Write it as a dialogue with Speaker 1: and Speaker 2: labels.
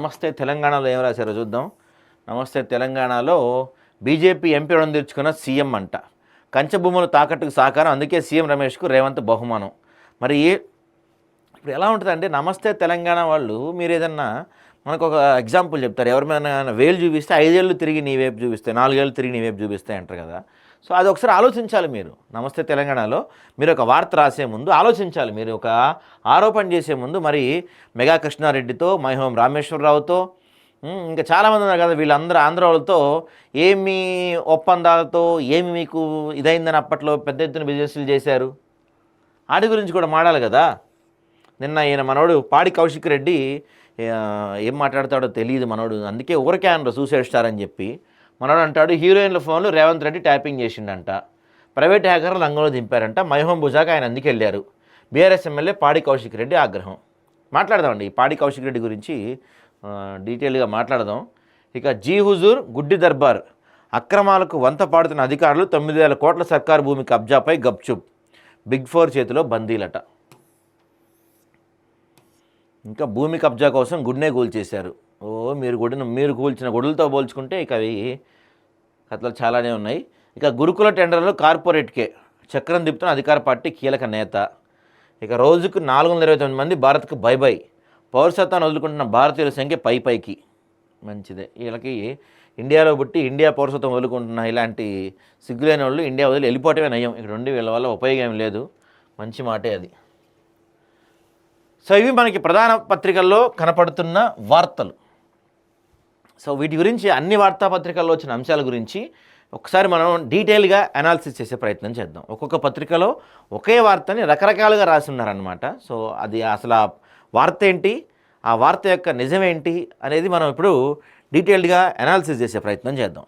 Speaker 1: నమస్తే తెలంగాణలో ఏం రాశారో చూద్దాం. నమస్తే తెలంగాణలో బీజేపీ ఎంపీ రుణం తీర్చుకున్న సీఎం అంట. కంచె భూములు తాకట్టుకు సహకారం, అందుకే సీఎం రమేష్కు రేవంత్ బహుమానం. మరి ఇప్పుడు ఎలా ఉంటుందంటే నమస్తే తెలంగాణ వాళ్ళు మీరు ఏదన్నా మనకు ఒక ఎగ్జాంపుల్ చెప్తారు. ఎవరిమైనా వేలు చూపిస్తే 5 ఏళ్ళు తిరిగి నీ వైపు చూపిస్తాయి, 4 ఏళ్ళు తిరిగి నీ వైపు చూపిస్తాయి అంటారు కదా. సో అది ఒకసారి ఆలోచించాలి మీరు. నమస్తే తెలంగాణలో మీరు ఒక వార్త రాసే ముందు ఆలోచించాలి. మీరు ఒక ఆరోపణ చేసే ముందు మరి మెగా కృష్ణారెడ్డితో, మైహోం రామేశ్వరరావుతో, ఇంకా చాలామంది ఉన్నారు కదా, వీళ్ళందరూ ఆంధ్ర వాళ్ళతో ఏమి ఒప్పందాలతో ఏమి మీకు ఇదైందని అప్పట్లో పెద్ద ఎత్తున బిజినెస్లు చేశారు. వాటి గురించి కూడా మాడాలి కదా. నిన్న ఈయన మనోడు పాడి కౌశిక్ రెడ్డి ఏం మాట్లాడతాడో తెలియదు మనోడు, అందుకే ఊరకే అనరు సూసైడ్ స్టార్ అని చెప్పి. మనోడు అంటాడు హీరోయిన్ల ఫోన్లు రేవంత్ రెడ్డి ట్యాపింగ్ చేసిండంట, ప్రైవేట్ హ్యాకర్లు రంగంలో దింపారంట, మైహోం భుజాక ఆయన అందుకు వెళ్ళారు. బీఆర్ఎస్ ఎమ్మెల్యే పాడి కౌశిక్ రెడ్డి ఆగ్రహం. మాట్లాడదామండి ఈ పాడి కౌశిక్ రెడ్డి గురించి డీటెయిల్గా మాట్లాడదాం. ఇక జీ హుజూర్ గుడ్డి దర్బార్ అక్రమాలకు వంత పాడుతున్న అధికారులు 9,000 కోట్ల సర్కారు భూమి కబ్జాపై గప్చుప్, బిగ్ 4 చేతిలో బందీలట. ఇంకా భూమి కబ్జా కోసం గుడినే కూల్చేశారు. మీరు కూల్చిన గుడులతో పోల్చుకుంటే ఇక అవి కథలు చాలానే ఉన్నాయి. ఇక గురుకుల టెండర్లో కార్పొరేట్కే చక్రం తిప్పుతున్న అధికార పార్టీ కీలక నేత. ఇక రోజుకు 429 మంది భారత్కు బై పౌరసత్వాన్ని వదులుకుంటున్న భారతీయుల సంఖ్య పైకి. మంచిదే. వీళ్ళకి ఇండియాలో పుట్టి ఇండియా పౌరసత్వం వదులుకుంటున్న ఇలాంటి సిగ్గులేని వాళ్ళు ఇండియా వదిలి వెళ్ళిపోవటమే నయం. ఇక్కడ ఉండి వీళ్ళ వల్ల ఉపయోగం లేదు. మంచి మాటే అది. సో ఇవి మనకి ప్రధాన పత్రికల్లో కనపడుతున్న వార్తలు. సో వీటి గురించి అన్ని వార్తాపత్రికల్లో వచ్చిన అంశాల గురించి ఒకసారి మనం డీటెయిల్గా అనాలిసిస్ చేసే ప్రయత్నం చేద్దాం. ఒక్కొక్క పత్రికలో ఒకే వార్తని రకరకాలుగా రాసి ఉన్నారనమాట. సో అది అసలు ఆ వార్త ఏంటి, ఆ వార్త యొక్క నిజమేంటి అనేది మనం ఇప్పుడు డీటెయిల్డ్గా అనాలిసిస్ చేసే ప్రయత్నం చేద్దాం.